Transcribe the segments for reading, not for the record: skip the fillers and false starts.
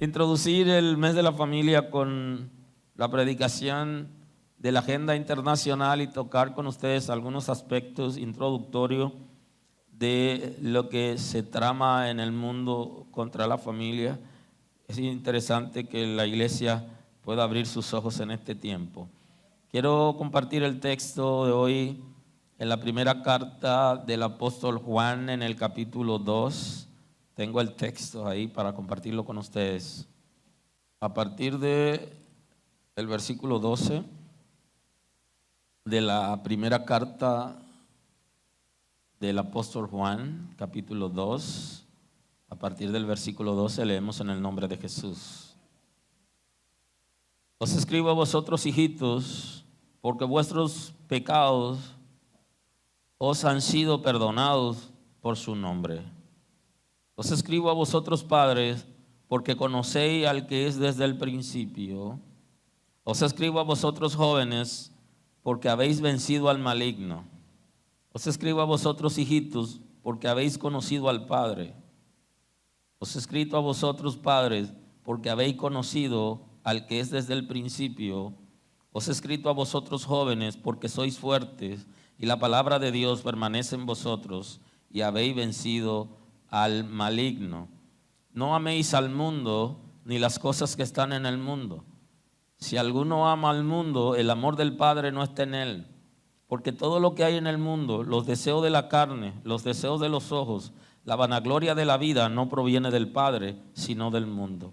introducir el mes de la familia con la predicación de la agenda internacional y tocar con ustedes algunos aspectos introductorios de lo que se trama en el mundo contra la familia. Es interesante que la iglesia pueda abrir sus ojos en este tiempo. Quiero compartir el texto de hoy en la primera carta del apóstol Juan en el capítulo 2. Tengo el texto ahí para compartirlo con ustedes. A partir del versículo 12 de la primera carta del apóstol Juan, capítulo 2, a partir del versículo 12 leemos en el nombre de Jesús. Os escribo a vosotros, hijitos, porque vuestros pecados os han sido perdonados por su nombre. Os escribo a vosotros, padres, porque conocéis al que es desde el principio. Os escribo a vosotros, jóvenes, porque habéis vencido al maligno. Os escribo a vosotros, hijitos, porque habéis conocido al Padre. Os he escrito a vosotros, padres, porque habéis conocido al que es desde el principio. Os he escrito a vosotros, jóvenes, porque sois fuertes, y la palabra de Dios permanece en vosotros, y habéis vencido al maligno. No améis al mundo, ni las cosas que están en el mundo. Si alguno ama al mundo, el amor del Padre no está en él. Porque todo lo que hay en el mundo, los deseos de la carne, los deseos de los ojos, la vanagloria de la vida, no proviene del Padre, sino del mundo.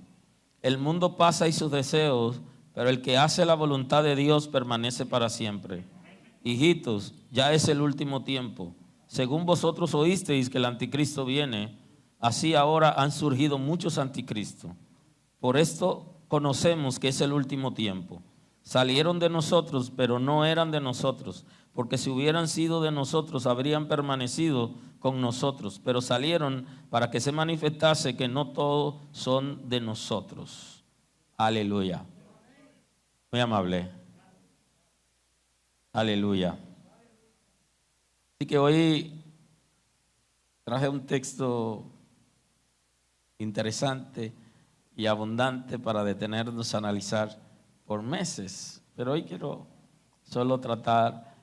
El mundo pasa y sus deseos, pero el que hace la voluntad de Dios permanece para siempre. Hijitos, ya es el último tiempo. Según vosotros oísteis que el anticristo viene, así ahora han surgido muchos anticristos. Por esto conocemos que es el último tiempo. Salieron de nosotros, pero no eran de nosotros, porque si hubieran sido de nosotros, habrían permanecido con nosotros. Pero salieron para que se manifestase que no todos son de nosotros. Aleluya. Muy amable. Aleluya. Así que hoy traje un texto interesante y abundante para detenernos a analizar por meses, pero hoy quiero solo tratar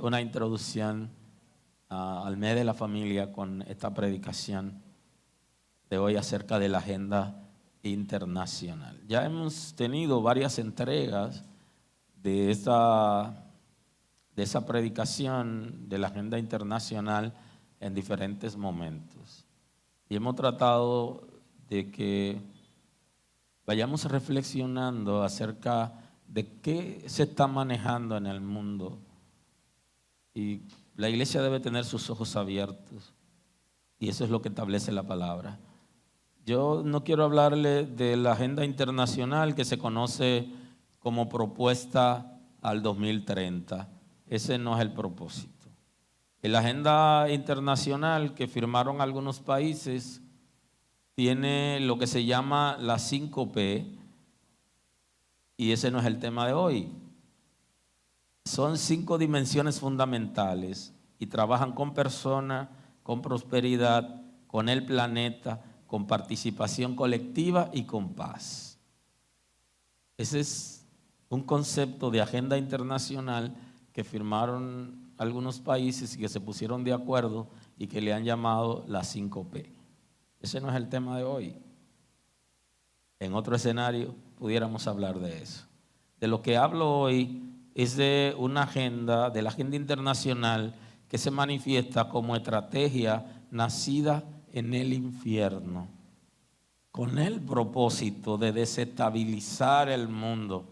una introducción al mes de la familia con esta predicación de hoy acerca de la agenda internacional. Ya hemos tenido varias entregas de esa predicación de la agenda internacional en diferentes momentos y hemos tratado de que vayamos reflexionando acerca de qué se está manejando en el mundo. Y la iglesia debe tener sus ojos abiertos. Y eso es lo que establece la palabra. Yo no quiero hablarle de la agenda internacional que se conoce como propuesta al 2030. Ese no es el propósito. La agenda internacional que firmaron algunos países tiene lo que se llama las 5P, y ese no es el tema de hoy. Son 5 dimensiones fundamentales y trabajan con personas, con prosperidad, con el planeta, con participación colectiva y con paz. Ese es un concepto de agenda internacional que firmaron algunos países y que se pusieron de acuerdo y que le han llamado las 5P. Ese no es el tema de hoy. En otro escenario pudiéramos hablar de eso. De lo que hablo hoy es de una agenda, de la agenda internacional que se manifiesta como estrategia nacida en el infierno, con el propósito de desestabilizar el mundo.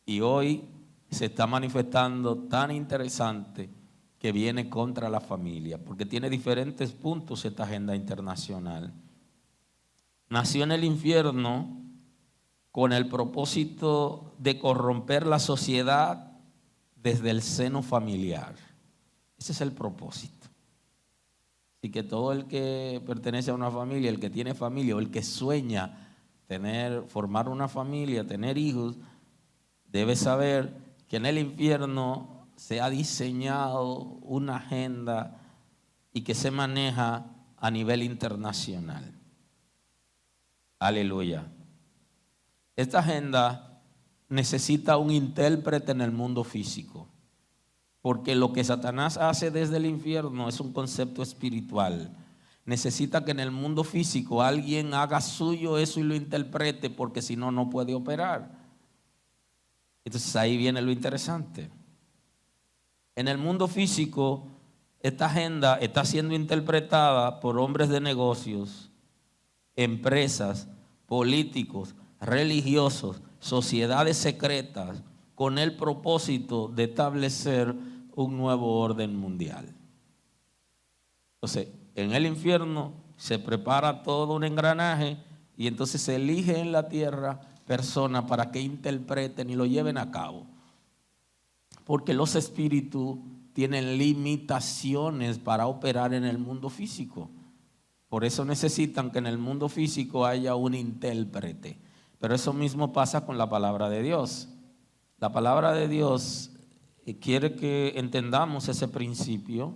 Y hoy se está manifestando tan interesante que viene contra la familia, porque tiene diferentes puntos esta agenda internacional. Nació en el infierno con el propósito de corromper la sociedad desde el seno familiar. Ese es el propósito. Así que todo el que pertenece a una familia, el que tiene familia o el que sueña formar una familia, tener hijos, debe saber que en el infierno se ha diseñado una agenda y que se maneja a nivel internacional. Aleluya. esta agenda necesita un intérprete en el mundo físico, porque lo que Satanás hace desde el infierno es un concepto espiritual. Necesita que en el mundo físico alguien haga suyo eso y lo interprete, porque si no, no puede operar. Entonces ahí viene lo interesante. En el mundo físico, esta agenda está siendo interpretada por hombres de negocios, empresas, políticos, religiosos, sociedades secretas, con el propósito de establecer un nuevo orden mundial. Entonces, en el infierno se prepara todo un engranaje y entonces se elige en la tierra personas para que interpreten y lo lleven a cabo. Porque los espíritus tienen limitaciones para operar en el mundo físico. Por eso necesitan que en el mundo físico haya un intérprete. Pero eso mismo pasa con la palabra de Dios. La palabra de Dios quiere que entendamos ese principio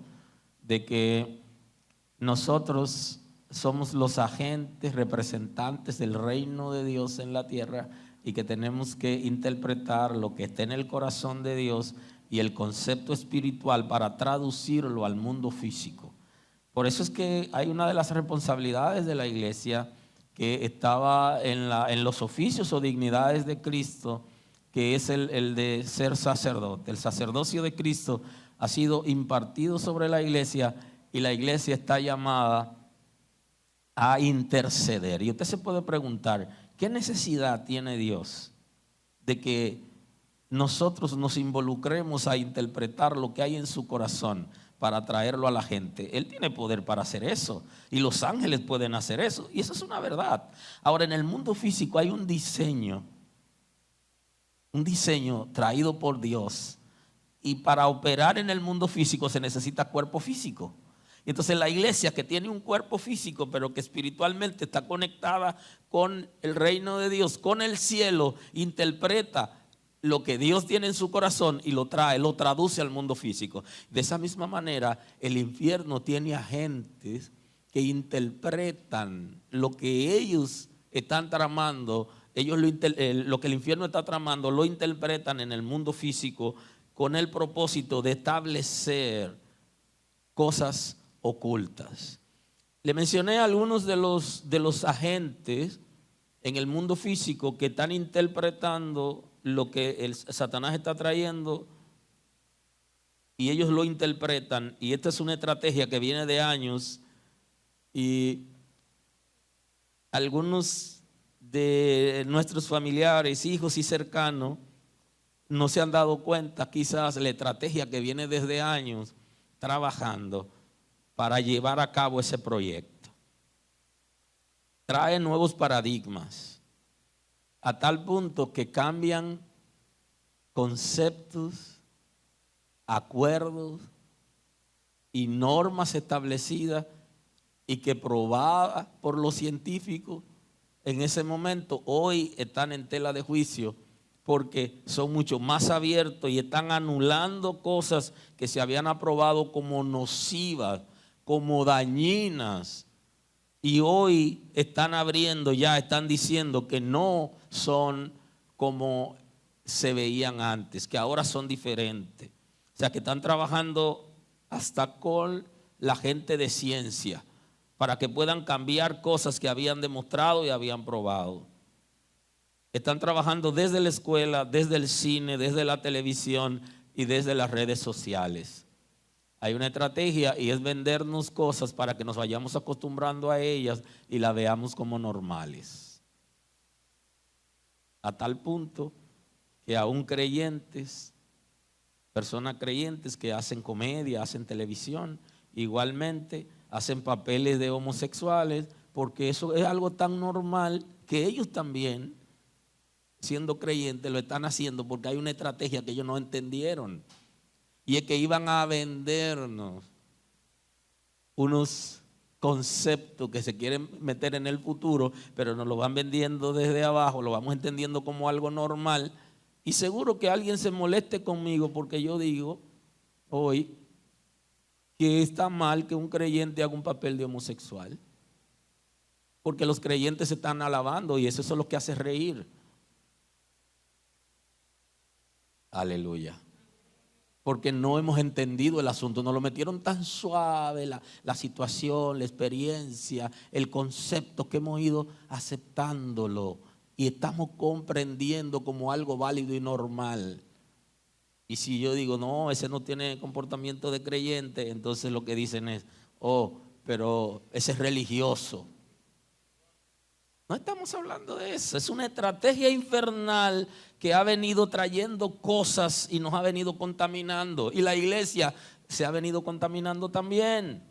de que nosotros somos los agentes representantes del reino de Dios en la tierra y que tenemos que interpretar lo que está en el corazón de Dios y el concepto espiritual para traducirlo al mundo físico. Por eso es que hay una de las responsabilidades de la iglesia que estaba en los oficios o dignidades de Cristo, que es el de ser sacerdote. El sacerdocio de Cristo ha sido impartido sobre la iglesia y la iglesia está llamada a interceder. Y usted se puede preguntar, ¿qué necesidad tiene Dios de que nosotros nos involucremos a interpretar lo que hay en su corazón para traerlo a la gente? Él tiene poder para hacer eso y los ángeles pueden hacer eso, y eso es una verdad. Ahora, en el mundo físico hay un diseño traído por Dios, y para operar en el mundo físico se necesita cuerpo físico. Y entonces la iglesia, que tiene un cuerpo físico pero que espiritualmente está conectada con el reino de Dios, con el cielo, interpreta lo que Dios tiene en su corazón y lo traduce al mundo físico. De esa misma manera, el infierno tiene agentes que interpretan lo que ellos están tramando. Lo que el infierno está tramando lo interpretan en el mundo físico con el propósito de establecer cosas ocultas. Le mencioné algunos de los agentes en el mundo físico que están interpretando lo que el Satanás está trayendo, y ellos lo interpretan, y esta es una estrategia que viene de años, y algunos de nuestros familiares, hijos y cercanos no se han dado cuenta quizás la estrategia que viene desde años trabajando para llevar a cabo ese proyecto. Trae nuevos paradigmas a tal punto que cambian conceptos, acuerdos y normas establecidas y que probadas por los científicos en ese momento hoy están en tela de juicio, porque son mucho más abiertos y están anulando cosas que se habían aprobado como nocivas, como dañinas, y hoy están abriendo, ya están diciendo que no son como se veían antes, que ahora son diferentes. O sea, que están trabajando hasta con la gente de ciencia para que puedan cambiar cosas que habían demostrado y habían probado. Están trabajando desde la escuela, desde el cine, desde la televisión y desde las redes sociales. Hay una estrategia y es vendernos cosas para que nos vayamos acostumbrando a ellas y las veamos como normales. A tal punto que aún creyentes, personas creyentes que hacen comedia, hacen televisión, igualmente hacen papeles de homosexuales, porque eso es algo tan normal que ellos también, siendo creyentes, lo están haciendo porque hay una estrategia que ellos no entendieron. Y es que iban a vendernos unos conceptos que se quieren meter en el futuro, pero nos lo van vendiendo desde abajo, lo vamos entendiendo como algo normal. Y seguro que alguien se moleste conmigo porque yo digo hoy que está mal que un creyente haga un papel de homosexual, porque los creyentes se están alabando y eso es lo que hace reír. Aleluya. Porque no hemos entendido el asunto, nos lo metieron tan suave, la situación, la experiencia, el concepto, que hemos ido aceptándolo y estamos comprendiendo como algo válido y normal. Y si yo digo, no, ese no tiene comportamiento de creyente, entonces lo que dicen es, oh, pero ese es religioso. No estamos hablando de eso, es una estrategia infernal que ha venido trayendo cosas y nos ha venido contaminando. Y la iglesia se ha venido contaminando también.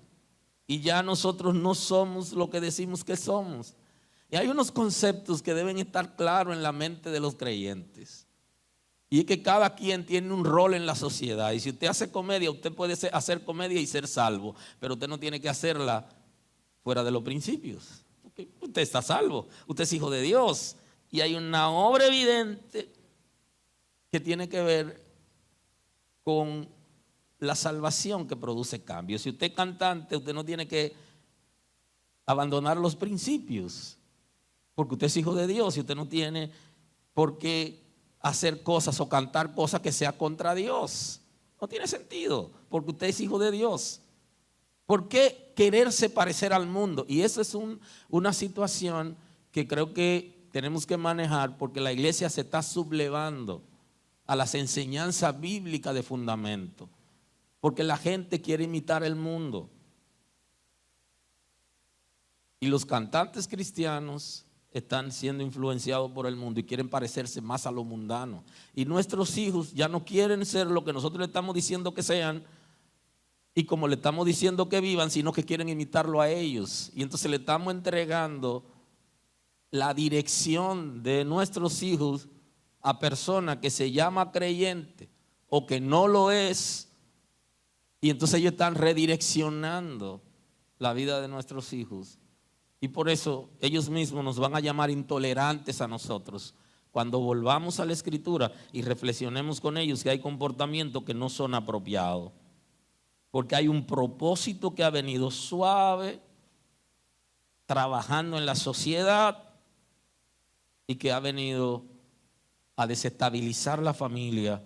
Y ya nosotros no somos lo que decimos que somos. Y hay unos conceptos que deben estar claros en la mente de los creyentes. Y es que cada quien tiene un rol en la sociedad. Y si usted hace comedia, usted puede hacer comedia y ser salvo. Pero usted no tiene que hacerla fuera de los principios. Porque usted está salvo, usted es hijo de Dios. Y hay una obra evidente que tiene que ver con la salvación que produce cambio. Si usted es cantante, usted no tiene que abandonar los principios, porque usted es hijo de Dios y usted no tiene por qué hacer cosas o cantar cosas que sea contra Dios. No tiene sentido, porque usted es hijo de Dios. ¿Por qué quererse parecer al mundo? Y esa es una situación que creo que tenemos que manejar, porque la iglesia se está sublevando a las enseñanzas bíblicas de fundamento, porque la gente quiere imitar el mundo. Y los cantantes cristianos están siendo influenciados por el mundo y quieren parecerse más a lo mundano. Y nuestros hijos ya no quieren ser lo que nosotros le estamos diciendo que sean y como le estamos diciendo que vivan, sino que quieren imitarlo a ellos. Y entonces le estamos entregando la dirección de nuestros hijos a personas que se llama creyente o que no lo es. Y entonces ellos están redireccionando la vida de nuestros hijos. Y por eso ellos mismos nos van a llamar intolerantes a nosotros cuando volvamos a la Escritura y reflexionemos con ellos que hay comportamientos que no son apropiados. Porque hay un propósito que ha venido suave, trabajando en la sociedad y que ha venido a desestabilizar la familia,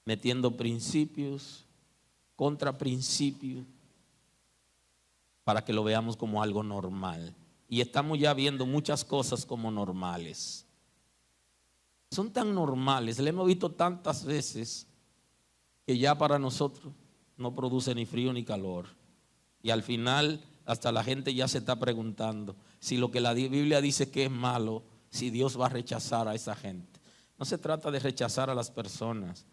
metiendo principios contra principios para que lo veamos como algo normal. Y estamos ya viendo muchas cosas como normales. Son tan normales, le hemos visto tantas veces que ya para nosotros no produce ni frío ni calor. Y al final hasta la gente ya se está preguntando si lo que la Biblia dice que es malo, si Dios va a rechazar a esa gente. No se trata de rechazar a las personas,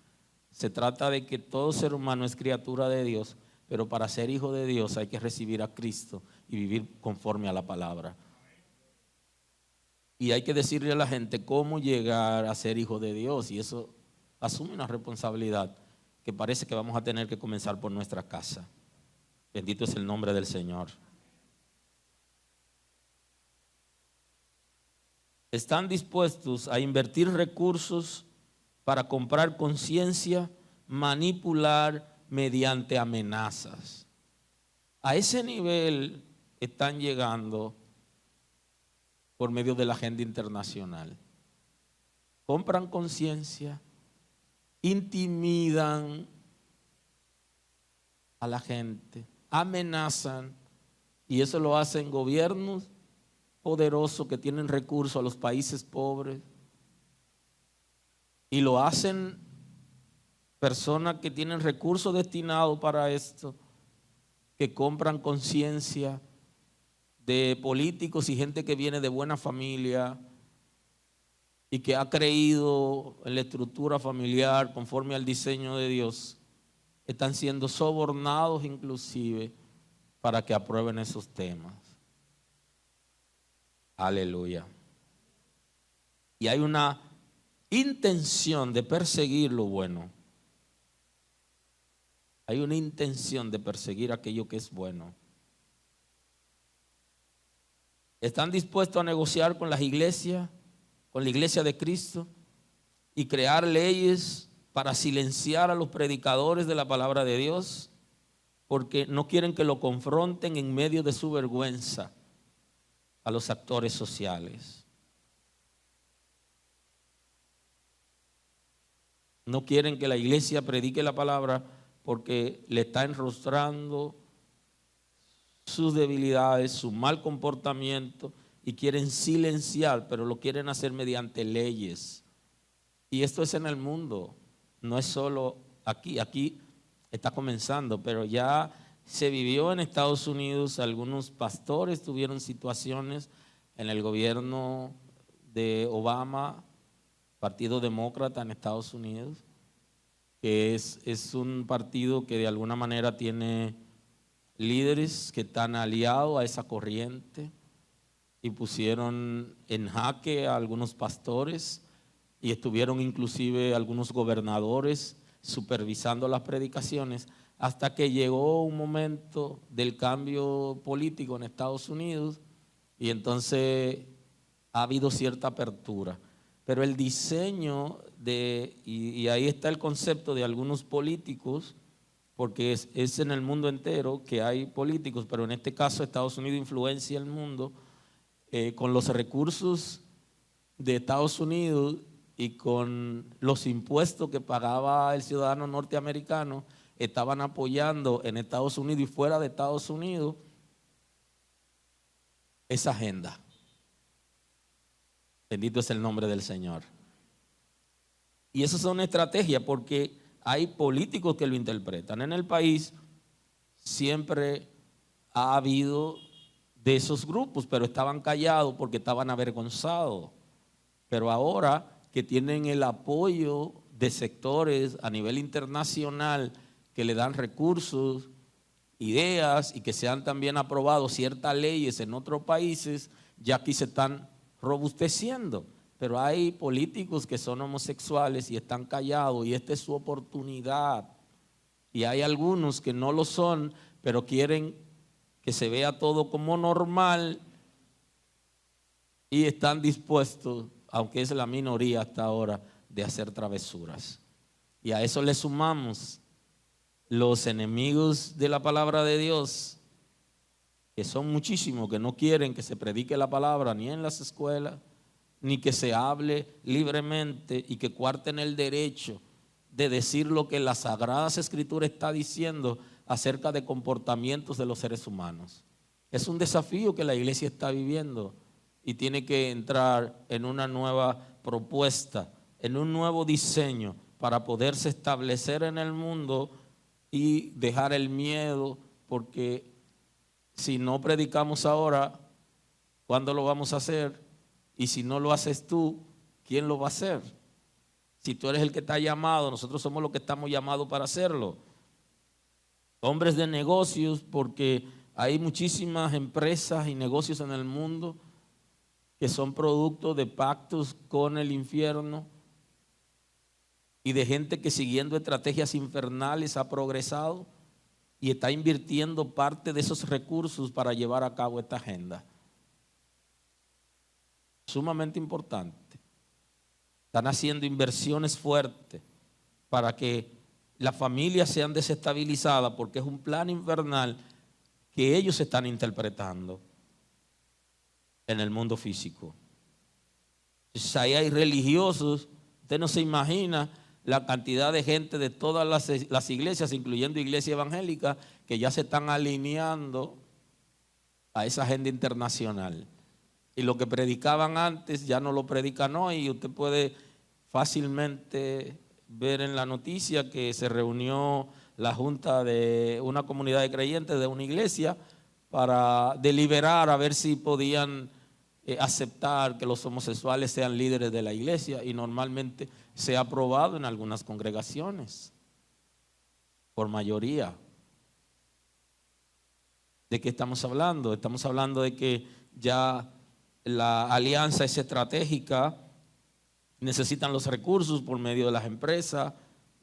se trata de que todo ser humano es criatura de Dios, pero para ser hijo de Dios hay que recibir a Cristo y vivir conforme a la palabra. Y hay que decirle a la gente cómo llegar a ser hijo de Dios, y eso asume una responsabilidad que parece que vamos a tener que comenzar por nuestra casa. Bendito es el nombre del Señor. Están dispuestos a invertir recursos para comprar conciencia, manipular mediante amenazas. A ese nivel están llegando por medio de la agenda internacional. Compran conciencia, intimidan a la gente, amenazan, y eso lo hacen gobiernos poderosos que tienen recursos a los países pobres, y lo hacen personas que tienen recursos destinados para esto, que compran conciencia de políticos y gente que viene de buena familia y que ha creído en la estructura familiar conforme al diseño de Dios. Están siendo sobornados inclusive para que aprueben esos temas. Aleluya. Y hay una intención de perseguir lo bueno. Hay una intención de perseguir aquello que es bueno. Están dispuestos a negociar con las iglesias, con la iglesia de Cristo, y crear leyes para silenciar a los predicadores de la palabra de Dios, porque no quieren que lo confronten en medio de su vergüenza a los actores sociales. No quieren que la iglesia predique la palabra porque le está enrostrando sus debilidades, su mal comportamiento, y quieren silenciar, pero lo quieren hacer mediante leyes. Y esto es en el mundo, no es solo aquí. Aquí está comenzando, pero ya se vivió en Estados Unidos. Algunos pastores tuvieron situaciones en el gobierno de Obama, Partido Demócrata en Estados Unidos, que es un partido que de alguna manera tiene líderes que están aliados a esa corriente, y pusieron en jaque a algunos pastores, y estuvieron inclusive algunos gobernadores supervisando las predicaciones, hasta que llegó un momento del cambio político en Estados Unidos, y entonces ha habido cierta apertura. Pero el diseño y ahí está el concepto de algunos políticos, porque es en el mundo entero que hay políticos, pero en este caso Estados Unidos influencia el mundo, con los recursos de Estados Unidos y con los impuestos que pagaba el ciudadano norteamericano, estaban apoyando en Estados Unidos y fuera de Estados Unidos esa agenda. Bendito es el nombre del Señor. Y eso es una estrategia, porque hay políticos que lo interpretan. En el país siempre ha habido de esos grupos, pero estaban callados porque estaban avergonzados. Pero ahora que tienen el apoyo de sectores a nivel internacional que le dan recursos, ideas, y que se han también aprobado ciertas leyes en otros países, ya aquí se están robusteciendo. Pero hay políticos que son homosexuales y están callados, y esta es su oportunidad. Y hay algunos que no lo son, pero quieren que se vea todo como normal, y están dispuestos, aunque es la minoría hasta ahora, de hacer travesuras. Y a eso le sumamos los enemigos de la palabra de Dios, que son muchísimos, que no quieren que se predique la palabra ni en las escuelas, ni que se hable libremente, y que cuarten el derecho de decir lo que la Sagrada Escritura está diciendo acerca de comportamientos de los seres humanos. Es un desafío que la iglesia está viviendo, y tiene que entrar en una nueva propuesta, en un nuevo diseño, para poderse establecer en el mundo y dejar el miedo, porque si no predicamos ahora, ¿cuándo lo vamos a hacer? Y si no lo haces tú, ¿quién lo va a hacer? Si tú eres el que está llamado, nosotros somos los que estamos llamados para hacerlo. Hombres de negocios, porque hay muchísimas empresas y negocios en el mundo que son producto de pactos con el infierno, y de gente que, siguiendo estrategias infernales, ha progresado y está invirtiendo parte de esos recursos para llevar a cabo esta agenda. Sumamente importante. Están haciendo inversiones fuertes para que las familias sean desestabilizadas, porque es un plan infernal que ellos están interpretando en el mundo físico. Entonces, ahí hay religiosos. Usted no se imagina la cantidad de gente de todas las iglesias, incluyendo iglesias evangélicas, que ya se están alineando a esa agenda internacional. Y lo que predicaban antes ya no lo predican hoy. Y usted puede fácilmente ver en la noticia que se reunió la junta de una comunidad de creyentes de una iglesia para deliberar a ver si podían aceptar que los homosexuales sean líderes de la iglesia, y normalmente se ha aprobado en algunas congregaciones por mayoría. ¿De qué estamos hablando? Estamos hablando de que ya la alianza es estratégica, necesitan los recursos por medio de las empresas,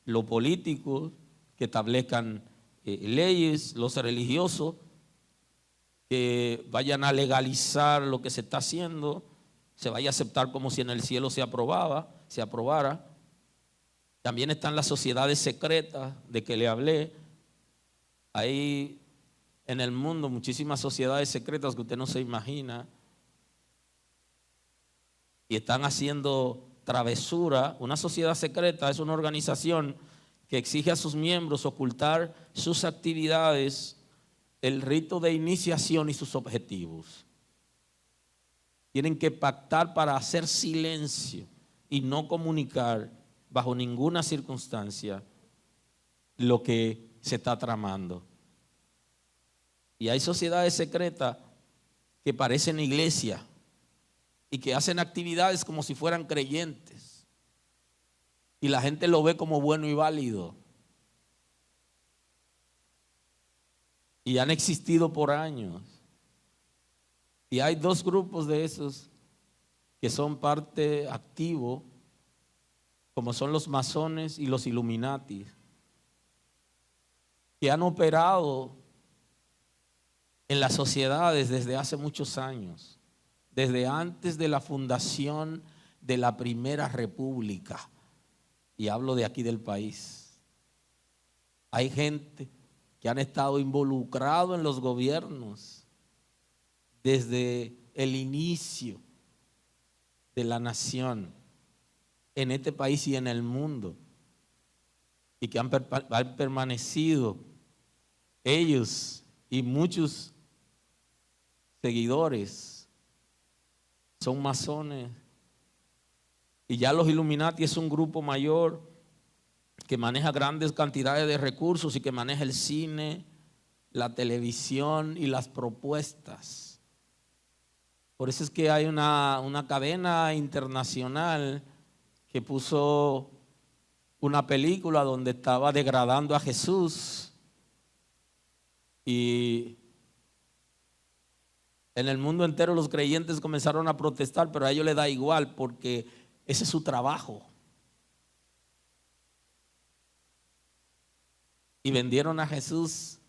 los políticos que establezcan leyes, los religiosos que vayan a legalizar lo que se está haciendo, se vaya a aceptar como si en el cielo se aprobara. También están las sociedades secretas de que le hablé. Hay en el mundo muchísimas sociedades secretas que usted no se imagina, y están haciendo travesura. Una sociedad secreta es una organización que exige a sus miembros ocultar sus actividades, el rito de iniciación y sus objetivos. Tienen que pactar para hacer silencio y no comunicar bajo ninguna circunstancia lo que se está tramando. Y hay sociedades secretas que parecen iglesia y que hacen actividades como si fueran creyentes. Y la gente lo ve como bueno y válido. Y han existido por años. Y hay dos grupos de esos que son parte activo, como son los masones y los Illuminati, que han operado en las sociedades desde hace muchos años, desde antes de la fundación de la Primera República. Y hablo de aquí del país. Hay gente que han estado involucrados en los gobiernos desde el inicio de la nación en este país y en el mundo, y que han permanecido ellos y muchos seguidores son masones. Y ya los Illuminati es un grupo mayor que maneja grandes cantidades de recursos y que maneja el cine, la televisión y las propuestas. Por eso es que hay una cadena internacional que puso una película donde estaba degradando a Jesús, y en el mundo entero los creyentes comenzaron a protestar, pero a ellos les da igual porque ese es su trabajo. Y vendieron a Jesús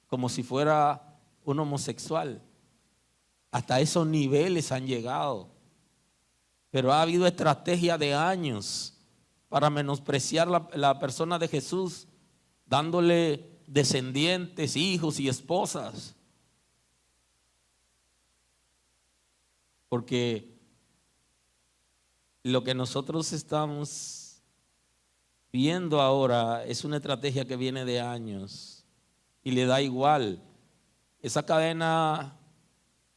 como si fuera un homosexual. Hasta esos niveles han llegado. Pero ha habido estrategia de años para menospreciar la persona de Jesús, dándole descendientes, hijos y esposas. Porque lo que nosotros estamos viendo ahora es una estrategia que viene de años y le da igual. Esa cadena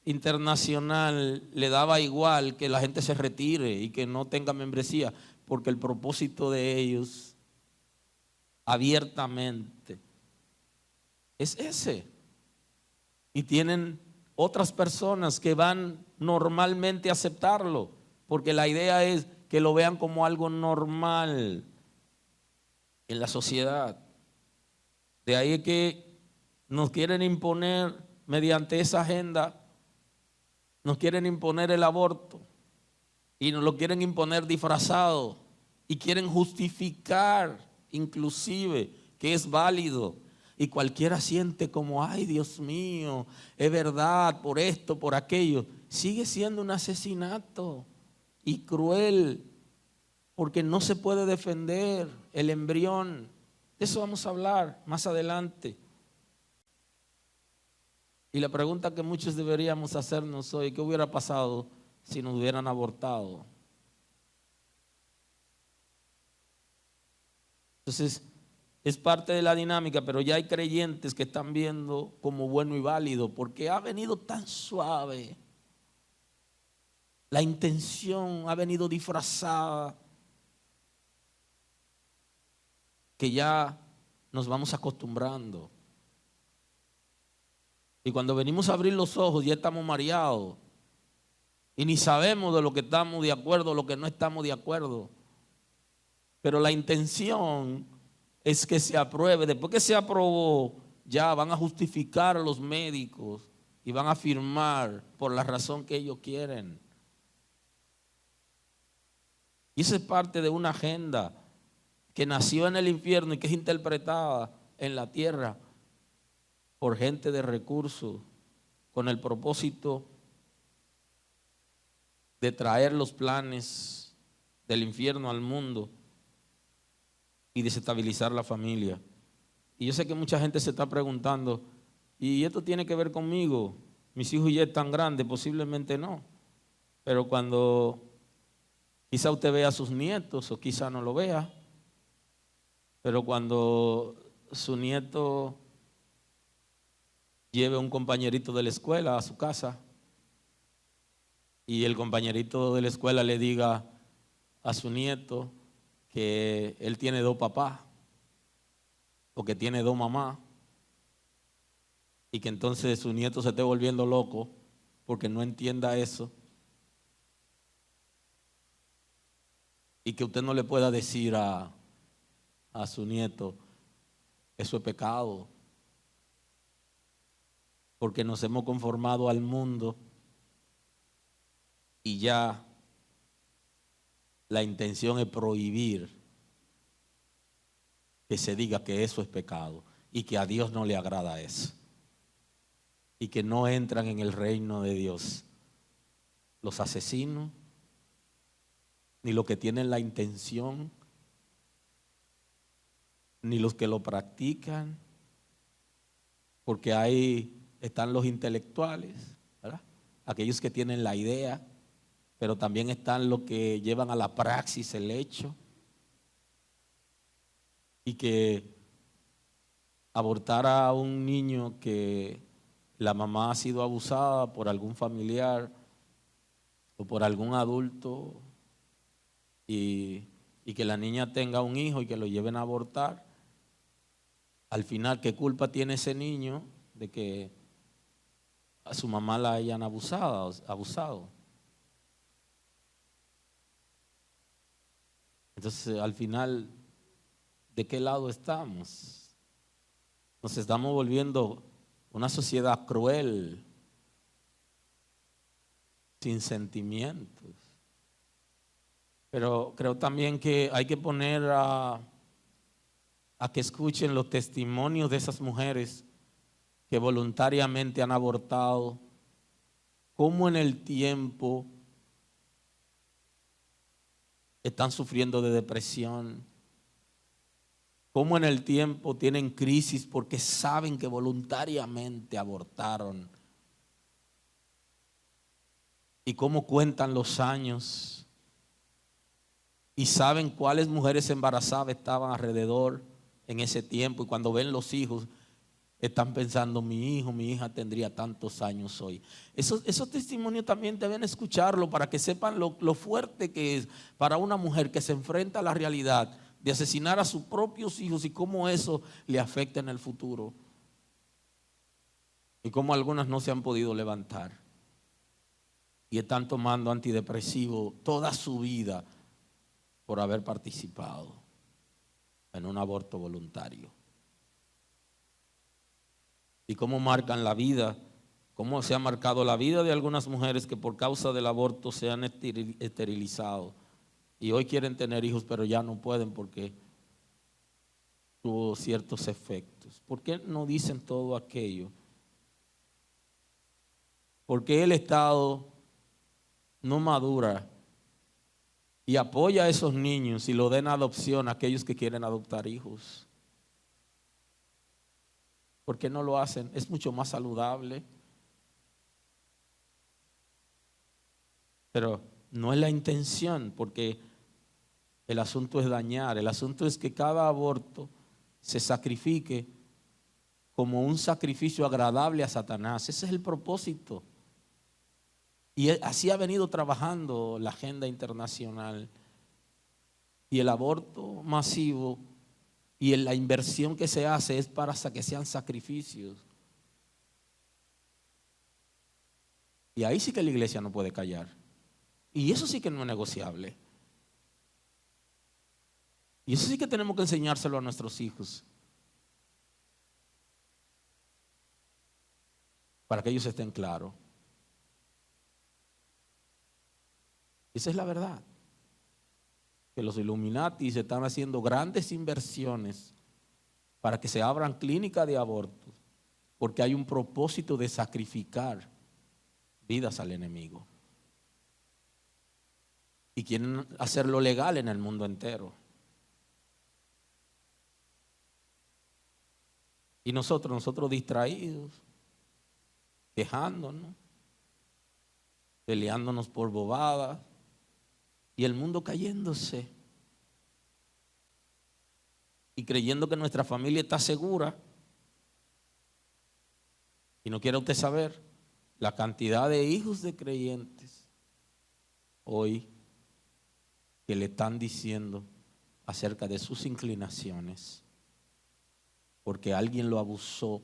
internacional le daba igual que la gente se retire y que no tenga membresía, porque el propósito de ellos abiertamente es ese. Y tienen otras personas que van normalmente a aceptarlo, porque la idea es que lo vean como algo normal en la sociedad. De ahí que nos quieren imponer mediante esa agenda. Nos quieren imponer el aborto y nos lo quieren imponer disfrazado y quieren justificar inclusive que es válido, y cualquiera siente como, ay, Dios mío, es verdad, por esto, por aquello. Sigue siendo un asesinato y cruel, porque no se puede defender el embrión. De eso vamos a hablar más adelante. Y la pregunta que muchos deberíamos hacernos hoy: ¿qué hubiera pasado si nos hubieran abortado? Entonces, es parte de la dinámica, pero ya hay creyentes que están viendo como bueno y válido, porque ha venido tan suave. La intención ha venido disfrazada, que ya nos vamos acostumbrando. Y cuando venimos a abrir los ojos ya estamos mareados y ni sabemos de lo que estamos de acuerdo o lo que no estamos de acuerdo. Pero la intención es que se apruebe. Después que se aprobó, ya van a justificar a los médicos y van a firmar por la razón que ellos quieren. Y esa es parte de una agenda que nació en el infierno y que es interpretada en la tierra por gente de recursos, con el propósito de traer los planes del infierno al mundo y desestabilizar la familia. Y yo sé que mucha gente se está preguntando, ¿y esto tiene que ver conmigo? Mis hijos ya están grandes, posiblemente no. Pero cuando Quizá usted vea a sus nietos o quizá no lo vea, pero cuando su nieto lleve a un compañerito de la escuela a su casa y el compañerito de la escuela le diga a su nieto que él tiene 2 papás o que tiene 2 mamás, y que entonces su nieto se esté volviendo loco porque no entienda eso, y que usted no le pueda decir a su nieto, eso es pecado, porque nos hemos conformado al mundo y ya la intención es prohibir que se diga que eso es pecado y que a Dios no le agrada eso, y que no entran en el reino de Dios los asesinos, ni los que tienen la intención, ni los que lo practican, porque ahí están los intelectuales, ¿verdad? Aquellos que tienen la idea, pero también están los que llevan a la praxis el hecho, y que abortar a un niño que la mamá ha sido abusada por algún familiar o por algún adulto, y que la niña tenga un hijo y que lo lleven a abortar, al final, ¿qué culpa tiene ese niño de que a su mamá la hayan abusado? Entonces, al final, ¿de qué lado estamos? Nos estamos volviendo una sociedad cruel, sin sentimientos. Pero creo también que hay que poner a que escuchen los testimonios de esas mujeres que voluntariamente han abortado, cómo en el tiempo están sufriendo de depresión, cómo en el tiempo tienen crisis porque saben que voluntariamente abortaron, y cómo cuentan los años y saben cuáles mujeres embarazadas estaban alrededor en ese tiempo, y cuando ven los hijos están pensando, mi hijo, mi hija tendría tantos años hoy. Esos testimonios también deben escucharlo para que sepan lo fuerte que es para una mujer que se enfrenta a la realidad de asesinar a sus propios hijos y cómo eso le afecta en el futuro, y cómo algunas no se han podido levantar y están tomando antidepresivos toda su vida por haber participado en un aborto voluntario. Y cómo marcan la vida, cómo se ha marcado la vida de algunas mujeres que por causa del aborto se han esterilizado y hoy quieren tener hijos, pero ya no pueden porque tuvo ciertos efectos. ¿Por qué no dicen todo aquello? ¿Por qué el Estado no madura y apoya a esos niños y lo den a adopción a aquellos que quieren adoptar hijos? ¿Por qué no lo hacen? Es mucho más saludable. Pero no es la intención, porque el asunto es dañar. El asunto es que cada aborto se sacrifique como un sacrificio agradable a Satanás. Ese es el propósito. Y así ha venido trabajando la agenda internacional. Y el aborto masivo y la inversión que se hace es para que sean sacrificios. Y ahí sí que la iglesia no puede callar. Y eso sí que no es negociable. Y eso sí que tenemos que enseñárselo a nuestros hijos, para que ellos estén claros. Esa es la verdad. Que los Illuminati se están haciendo grandes inversiones para que se abran clínicas de aborto, porque hay un propósito de sacrificar vidas al enemigo. Y quieren hacerlo legal en el mundo entero. Y nosotros distraídos, quejándonos, peleándonos por bobadas, y el mundo cayéndose y creyendo que nuestra familia está segura. Y no quiere usted saber la cantidad de hijos de creyentes hoy que le están diciendo acerca de sus inclinaciones, porque alguien lo abusó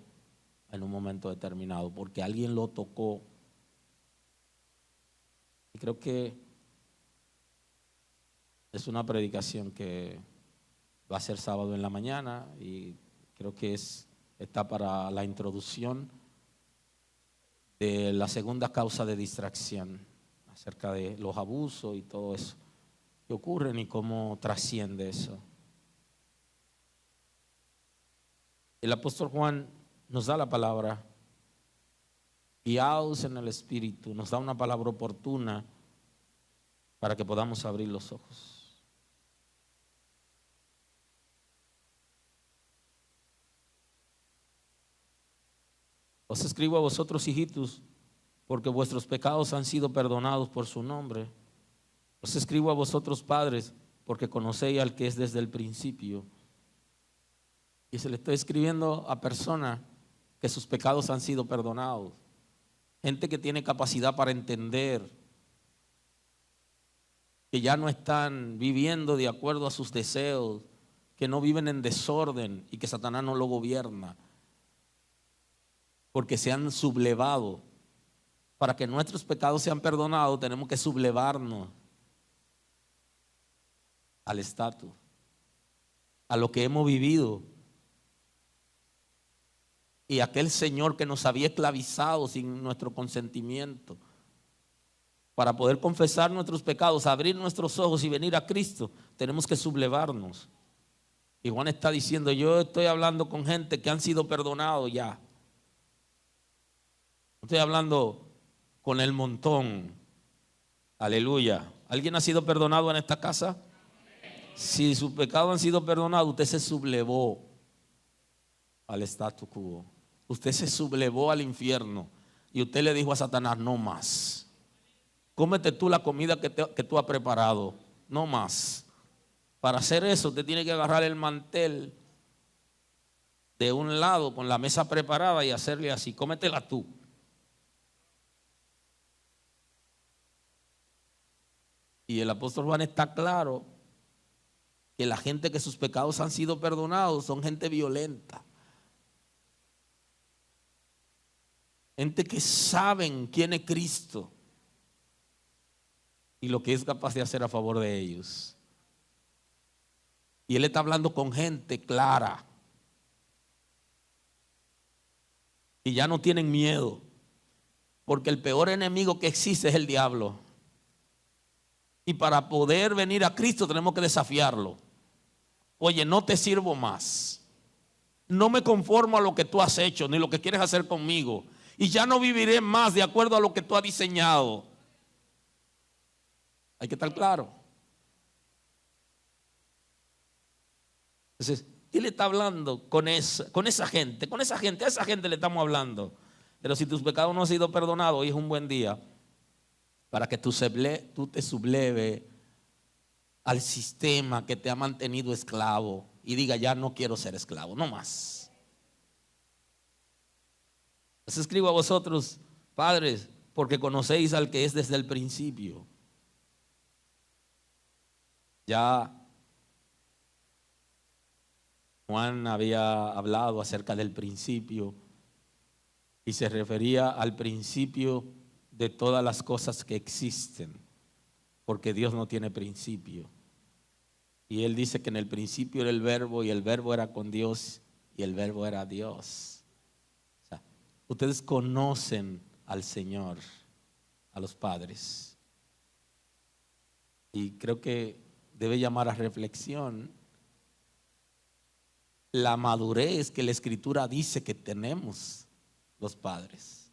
en un momento determinado, porque alguien lo tocó. Y creo que es una predicación que va a ser sábado en la mañana, y creo que está para la introducción de la segunda causa de distracción, acerca de los abusos y todo eso que ocurren y cómo trasciende eso. El apóstol Juan nos da la palabra, guiados en el Espíritu, nos da una palabra oportuna para que podamos abrir los ojos. Os escribo a vosotros, hijitos, porque vuestros pecados han sido perdonados por su nombre. Os escribo a vosotros, padres, porque conocéis al que es desde el principio. Y se le estoy escribiendo a personas que sus pecados han sido perdonados. Gente que tiene capacidad para entender, que ya no están viviendo de acuerdo a sus deseos, que no viven en desorden y que Satanás no lo gobierna, porque se han sublevado. Para que nuestros pecados sean perdonados, tenemos que sublevarnos al estatus, a lo que hemos vivido. Y aquel Señor que nos había esclavizado sin nuestro consentimiento, para poder confesar nuestros pecados, abrir nuestros ojos y venir a Cristo, tenemos que sublevarnos. Y Juan está diciendo, yo estoy hablando con gente que han sido perdonados ya. No estoy hablando con el montón. Aleluya. ¿Alguien ha sido perdonado en esta casa? Si sus pecados han sido perdonados, usted se sublevó al status quo. Usted se sublevó al infierno y usted le dijo a Satanás, no más. Cómete tú la comida que tú has preparado, no más. Para hacer eso, usted tiene que agarrar el mantel de un lado con la mesa preparada y hacerle así, cómetela tú. Y el apóstol Juan está claro que la gente que sus pecados han sido perdonados son gente violenta. Gente que saben quién es Cristo y lo que es capaz de hacer a favor de ellos. Y él está hablando con gente clara. Y ya no tienen miedo, porque el peor enemigo que existe es el diablo. Y para poder venir a Cristo tenemos que desafiarlo. Oye, no te sirvo más. No me conformo a lo que tú has hecho, ni lo que quieres hacer conmigo. Y ya no viviré más de acuerdo a lo que tú has diseñado. Hay que estar claro. Entonces, ¿qué le está hablando con esa gente? A esa gente le estamos hablando. Pero si tus pecados no han sido perdonados, hoy es un buen día para que tú te subleves al sistema que te ha mantenido esclavo y diga, ya no quiero ser esclavo, no más. Les escribo a vosotros, padres, porque conocéis al que es desde el principio. Ya Juan había hablado acerca del principio y se refería al principio de todas las cosas que existen, porque Dios no tiene principio. Y él dice que en el principio era el verbo y el verbo era con Dios y el verbo era Dios. O sea, ustedes conocen al Señor, a los padres. Y creo que debe llamar a reflexión la madurez que la Escritura dice que tenemos los padres.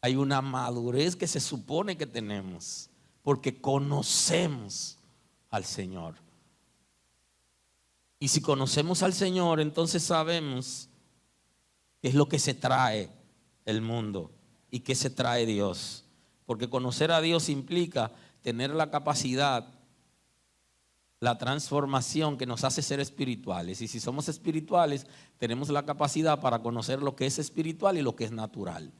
Hay una madurez que se supone que tenemos porque conocemos al Señor. Y si conocemos al Señor, entonces sabemos qué es lo que se trae el mundo y qué se trae Dios. Porque conocer a Dios implica tener la capacidad, la transformación que nos hace ser espirituales. Y si somos espirituales, tenemos la capacidad para conocer lo que es espiritual y lo que es natural.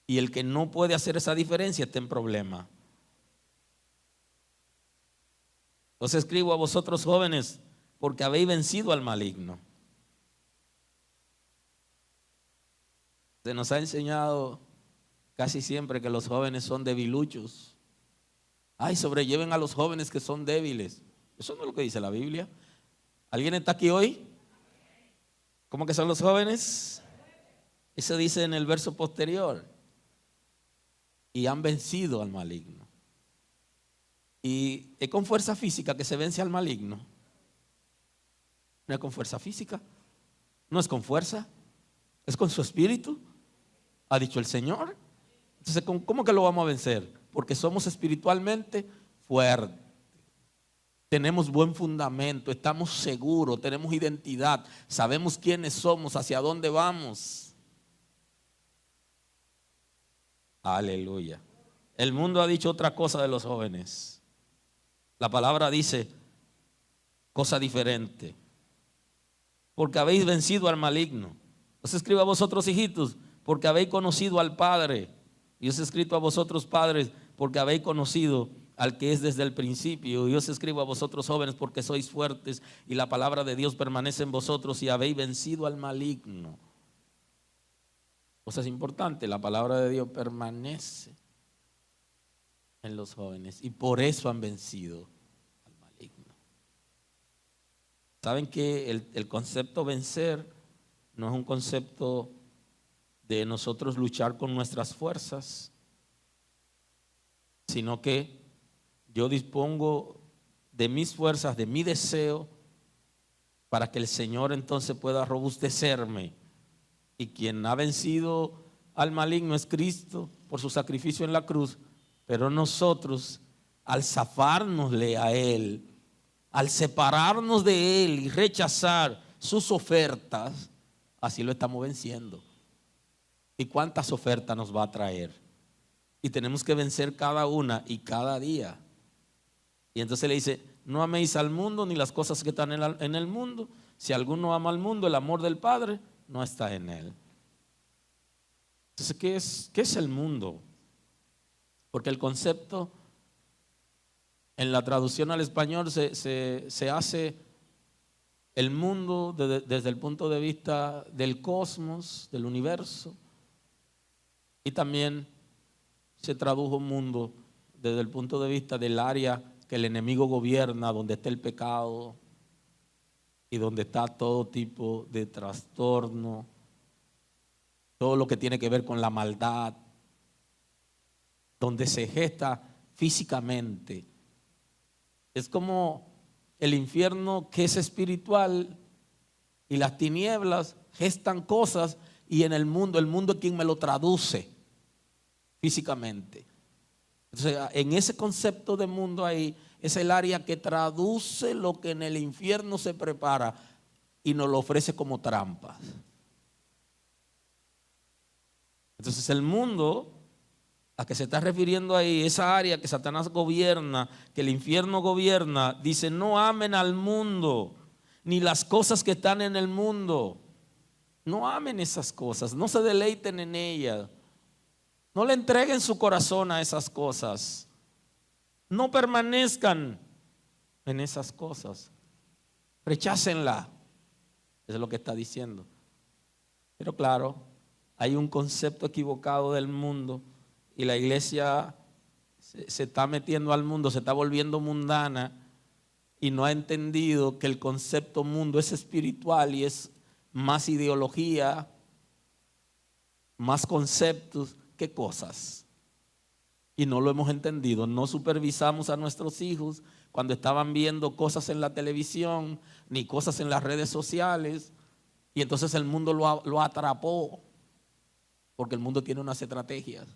Y el que no puede hacer esa diferencia está en problema. Os escribo a vosotros jóvenes, porque habéis vencido al maligno. Se nos ha enseñado casi siempre que los jóvenes son debiluchos. Ay, sobrelleven a los jóvenes que son débiles. Eso no es lo que dice la Biblia. ¿Alguien está aquí hoy? ¿Cómo que son los jóvenes? Eso dice en el verso posterior. Y han vencido al maligno. Y es con fuerza física que se vence al maligno. No es con fuerza física. No es con fuerza. Es con su espíritu. Ha dicho el Señor. Entonces, ¿cómo que lo vamos a vencer? Porque somos espiritualmente fuertes. Tenemos buen fundamento, estamos seguros, tenemos identidad, sabemos quiénes somos, hacia dónde vamos. Aleluya. El mundo ha dicho otra cosa de los jóvenes. La palabra dice cosa diferente. Porque habéis vencido al maligno. Os escribo a vosotros, hijitos, porque habéis conocido al Padre. Y os he escrito a vosotros, padres, porque habéis conocido al que es desde el principio. Y os escribo a vosotros, jóvenes, porque sois fuertes y la palabra de Dios permanece en vosotros y habéis vencido al maligno. O sea, es importante, la palabra de Dios permanece en los jóvenes y por eso han vencido al maligno. ¿Saben que el concepto vencer no es un concepto de nosotros luchar con nuestras fuerzas, sino que yo dispongo de mis fuerzas, de mi deseo, para que el Señor entonces pueda robustecerme? Y quien ha vencido al maligno es Cristo por su sacrificio en la cruz, pero nosotros, al zafárnosle a Él, al separarnos de Él y rechazar sus ofertas, así lo estamos venciendo. ¿Y cuántas ofertas nos va a traer? Y tenemos que vencer cada una y cada día. Y entonces le dice, no améis al mundo ni las cosas que están en el mundo. Si alguno ama al mundo, el amor del Padre no está en él. Entonces, ¿qué es el mundo? Porque el concepto en la traducción al español se hace el mundo desde el punto de vista del cosmos, del universo. Y también se tradujo mundo desde el punto de vista del área que el enemigo gobierna, donde está el pecado y donde está todo tipo de trastorno, todo lo que tiene que ver con la maldad, donde se gesta físicamente. Es como el infierno que es espiritual y las tinieblas gestan cosas, y en el mundo es quien me lo traduce físicamente. Entonces, en ese concepto de mundo ahí es el área que traduce lo que en el infierno se prepara y nos lo ofrece como trampas. Entonces, el mundo a que se está refiriendo ahí, esa área que Satanás gobierna, que el infierno gobierna, dice: no amen al mundo ni las cosas que están en el mundo. No amen esas cosas, no se deleiten en ellas. No le entreguen su corazón a esas cosas. No permanezcan en esas cosas. Rechácenla. Eso es lo que está diciendo. Pero claro, hay un concepto equivocado del mundo y la iglesia se está metiendo al mundo, se está volviendo mundana y no ha entendido que el concepto mundo es espiritual y es más ideología, más conceptos que cosas. Y no lo hemos entendido. No supervisamos a nuestros hijos cuando estaban viendo cosas en la televisión ni cosas en las redes sociales, y entonces el mundo lo atrapó, porque el mundo tiene unas estrategias.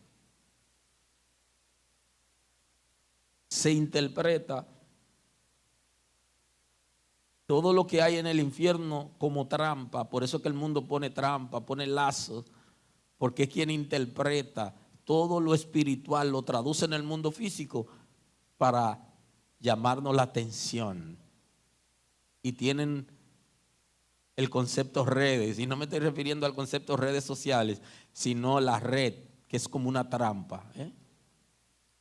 Se interpreta todo lo que hay en el infierno como trampa. Por eso es que el mundo pone trampa, pone lazos, porque es quien interpreta todo lo espiritual lo traduce en el mundo físico para llamarnos la atención. Y tienen el concepto redes, y no me estoy refiriendo al concepto redes sociales, sino la red, que es como una trampa.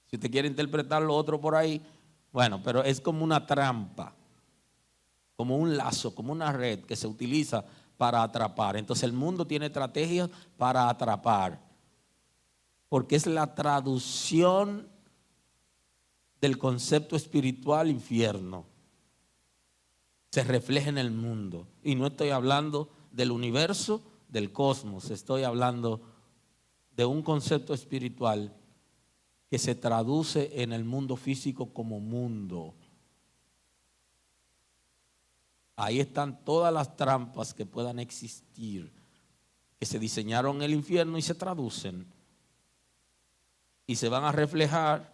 Si usted quiere interpretar lo otro por ahí, bueno, pero es como una trampa, como un lazo, como una red que se utiliza para atrapar. Entonces el mundo tiene estrategias para atrapar, porque es la traducción del concepto espiritual infierno. Se refleja en el mundo. Y no estoy hablando del universo, del cosmos. Estoy hablando de un concepto espiritual que se traduce en el mundo físico como mundo. Ahí están todas las trampas que puedan existir, que se diseñaron en el infierno y se traducen. Y se van a reflejar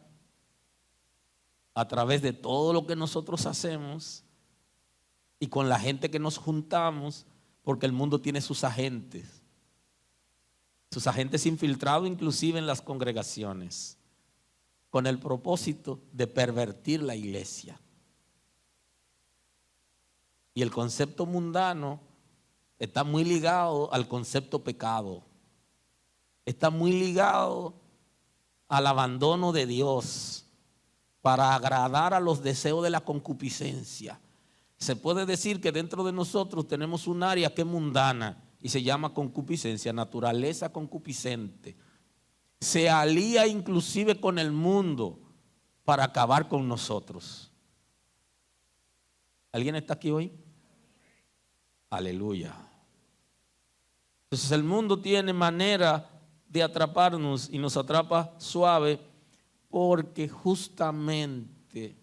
a través de todo lo que nosotros hacemos y con la gente que nos juntamos, porque el mundo tiene sus agentes infiltrados inclusive en las congregaciones, con el propósito de pervertir la iglesia. Y el concepto mundano está muy ligado al concepto pecado, está muy ligado al abandono de Dios para agradar a los deseos de la concupiscencia. Se puede decir que dentro de nosotros tenemos un área que es mundana y se llama concupiscencia, naturaleza concupiscente. Se alía inclusive con el mundo para acabar con nosotros. ¿Alguien está aquí hoy? Aleluya. Entonces el mundo tiene manera de atraparnos y nos atrapa suave porque justamente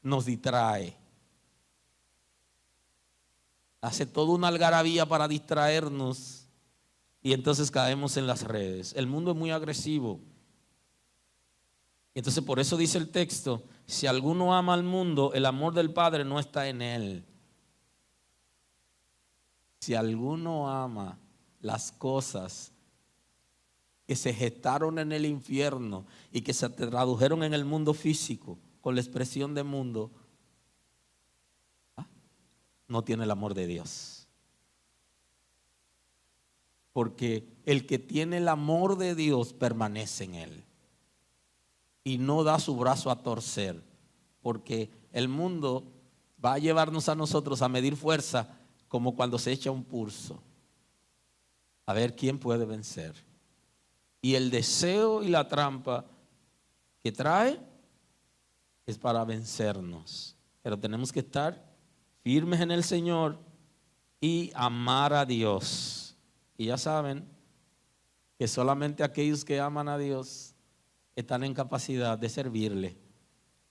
nos distrae. Hace toda una algarabía para distraernos y entonces caemos en las redes. El mundo es muy agresivo. Entonces por eso dice el texto, si alguno ama al mundo, el amor del Padre no está en él. Si alguno ama las cosas que se gestaron en el infierno y que se tradujeron en el mundo físico con la expresión de mundo, no tiene el amor de Dios. Porque el que tiene el amor de Dios permanece en él y no da su brazo a torcer, porque el mundo va a llevarnos a nosotros a medir fuerza como cuando se echa un pulso, a ver quién puede vencer. Y el deseo y la trampa que trae es para vencernos, pero tenemos que estar firmes en el Señor y amar a Dios. Y ya saben que solamente aquellos que aman a Dios están en capacidad de servirle,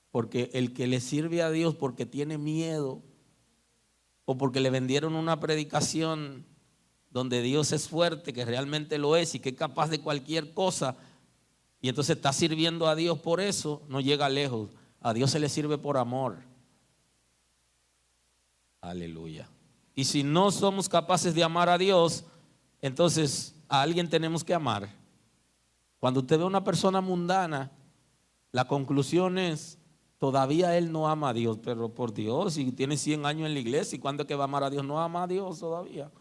porque el que le sirve a Dios porque tiene miedo o porque le vendieron una predicación donde Dios es fuerte, que realmente lo es y que es capaz de cualquier cosa, y entonces está sirviendo a Dios por eso, no llega lejos. A Dios se le sirve por amor. Aleluya. Y si no somos capaces de amar a Dios, entonces a alguien tenemos que amar. Cuando usted ve a una persona mundana, la conclusión es, todavía él no ama a Dios. Pero por Dios, si tiene 100 años en la iglesia, ¿y cuándo es que va a amar a Dios? No ama a Dios todavía.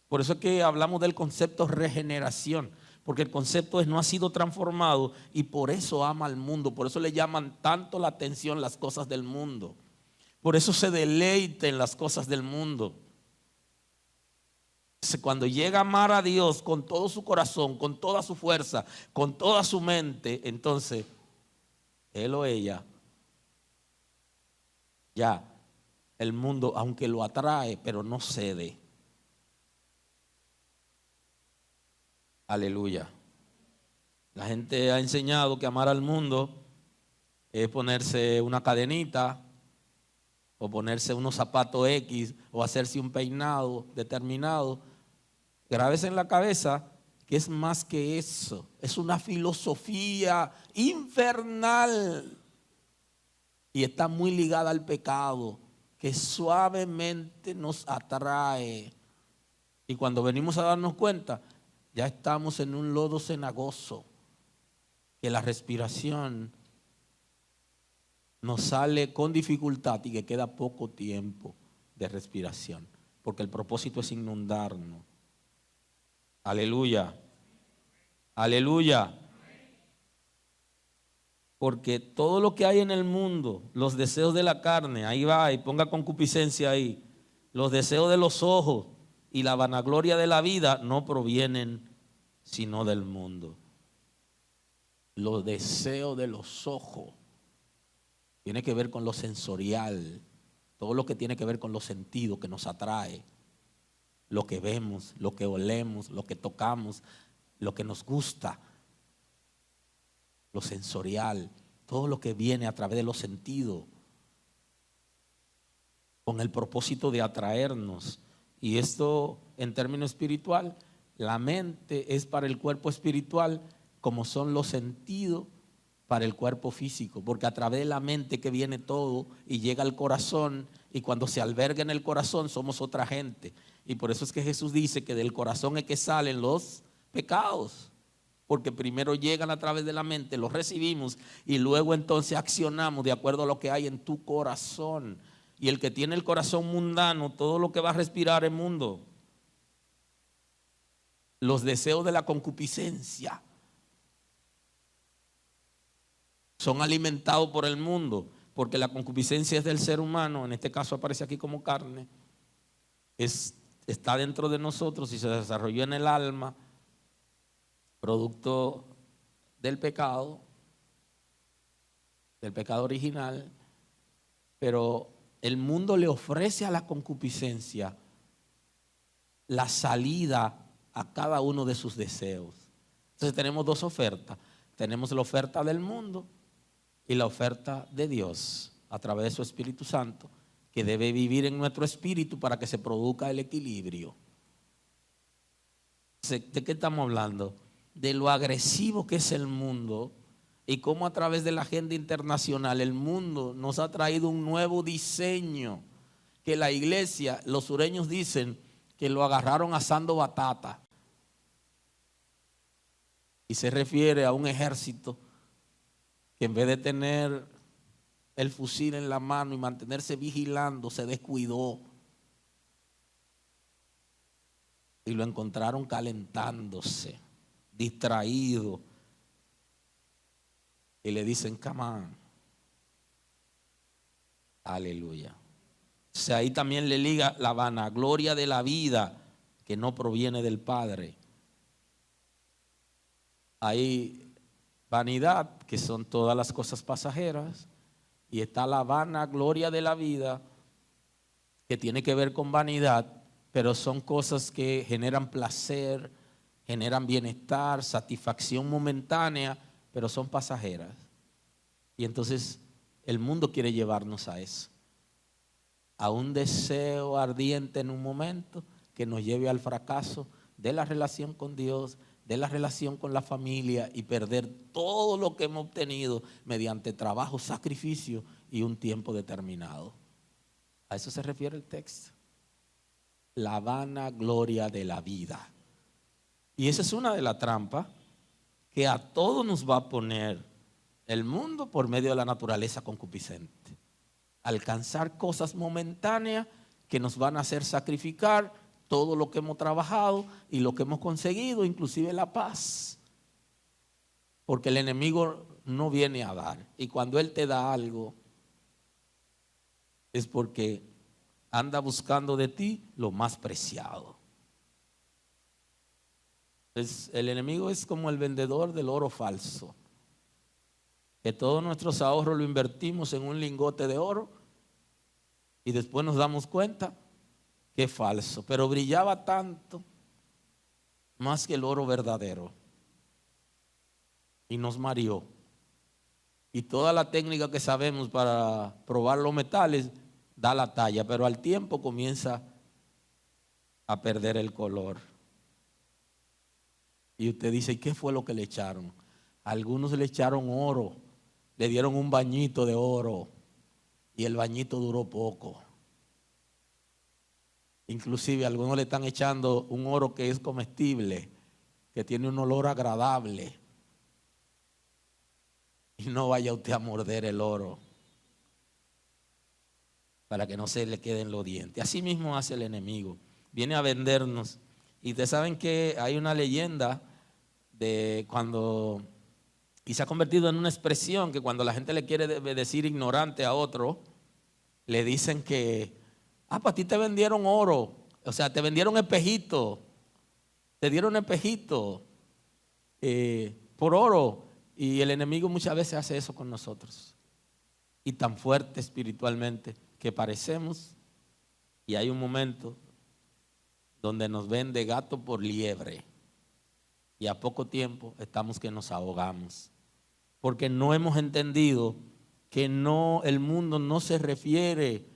Por eso es que hablamos del concepto regeneración, porque el concepto es no ha sido transformado y por eso ama al mundo. Por eso le llaman tanto la atención las cosas del mundo. Por eso se deleita en las cosas del mundo. Cuando llega a amar a Dios con todo su corazón, con toda su fuerza, con toda su mente, entonces él o ella, ya el mundo, aunque lo atrae, pero no cede. Aleluya. La gente ha enseñado que amar al mundo es ponerse una cadenita o ponerse unos zapatos X o hacerse un peinado determinado. Grábese en la cabeza que es más que eso. Es una filosofía infernal y está muy ligada al pecado, que suavemente nos atrae. Y cuando venimos a darnos cuenta, ya estamos en un lodo cenagoso. que la respiración nos sale con dificultad y que queda poco tiempo de respiración, porque el propósito es inundarnos. Aleluya, aleluya. Porque todo lo que hay en el mundo, los deseos de la carne, ahí va, y ponga concupiscencia ahí, los deseos de los ojos y la vanagloria de la vida no provienen sino del mundo. Los deseos de los ojos tiene que ver con lo sensorial, todo lo que tiene que ver con los sentidos que nos atrae, lo que vemos, lo que olemos, lo que tocamos, lo que nos gusta. Lo sensorial, todo lo que viene a través de los sentidos, con el propósito de atraernos. Y esto en términos espiritual, la mente es para el cuerpo espiritual como son los sentidos para el cuerpo físico, porque a través de la mente que viene todo y llega al corazón, y cuando se alberga en el corazón somos otra gente. Y por eso es que Jesús dice que del corazón es que salen los pecados. Porque primero llegan a través de la mente, los recibimos y luego entonces accionamos de acuerdo a lo que hay en tu corazón. Y el que tiene el corazón mundano, todo lo que va a respirar es mundo. Los deseos de la concupiscencia son alimentados por el mundo, porque la concupiscencia es del ser humano, en este caso aparece aquí como carne, está dentro de nosotros y se desarrolló en el alma, producto del pecado original, pero el mundo le ofrece a la concupiscencia la salida a cada uno de sus deseos. Entonces tenemos dos ofertas, tenemos la oferta del mundo y la oferta de Dios a través de su Espíritu Santo, que debe vivir en nuestro espíritu para que se produzca el equilibrio. ¿De qué estamos hablando? De lo agresivo que es el mundo y cómo a través de la agenda internacional el mundo nos ha traído un nuevo diseño que la iglesia, los sureños dicen que lo agarraron asando batata, y se refiere a un ejército que en vez de tener el fusil en la mano y mantenerse vigilando, se descuidó y lo encontraron calentándose, distraído, y le dicen, come on. Aleluya. O sea, ahí también le liga la vanagloria de la vida que no proviene del Padre. Hay vanidad, que son todas las cosas pasajeras, y está la vanagloria de la vida, que tiene que ver con vanidad, pero son cosas que generan placer, generan bienestar, satisfacción momentánea, pero son pasajeras. Y entonces el mundo quiere llevarnos a eso, a un deseo ardiente en un momento que nos lleve al fracaso de la relación con Dios, de la relación con la familia, y perder todo lo que hemos obtenido mediante trabajo, sacrificio y un tiempo determinado. A eso se refiere el texto. La vanagloria de la vida. Y esa es una de las trampas que a todos nos va a poner el mundo por medio de la naturaleza concupiscente. Alcanzar cosas momentáneas que nos van a hacer sacrificar todo lo que hemos trabajado y lo que hemos conseguido, inclusive la paz. Porque el enemigo no viene a dar. Y cuando él te da algo, es porque anda buscando de ti lo más preciado. El enemigo es como el vendedor del oro falso, que todos nuestros ahorros lo invertimos en un lingote de oro y después nos damos cuenta que es falso, pero brillaba tanto más que el oro verdadero y nos mareó. Y toda la técnica que sabemos para probar los metales da la talla, pero al tiempo comienza a perder el color. Y usted dice, ¿y qué fue lo que le echaron? Algunos le echaron oro, le dieron un bañito de oro y el bañito duró poco. Inclusive algunos le están echando un oro que es comestible, que tiene un olor agradable. y no vaya usted a morder el oro para que no se le queden los dientes. Así mismo hace el enemigo, viene a vendernos. Y ustedes saben que hay una leyenda de cuando, y se ha convertido en una expresión, que cuando la gente le quiere decir ignorante a otro, le dicen que, para ti te vendieron oro, o sea, te vendieron espejito, te dieron espejito por oro. Y el enemigo muchas veces hace eso con nosotros. Y tan fuerte espiritualmente que parecemos, y hay un momento donde nos vende gato por liebre. Y a poco tiempo estamos que nos ahogamos. Porque no hemos entendido que no, el mundo no se refiere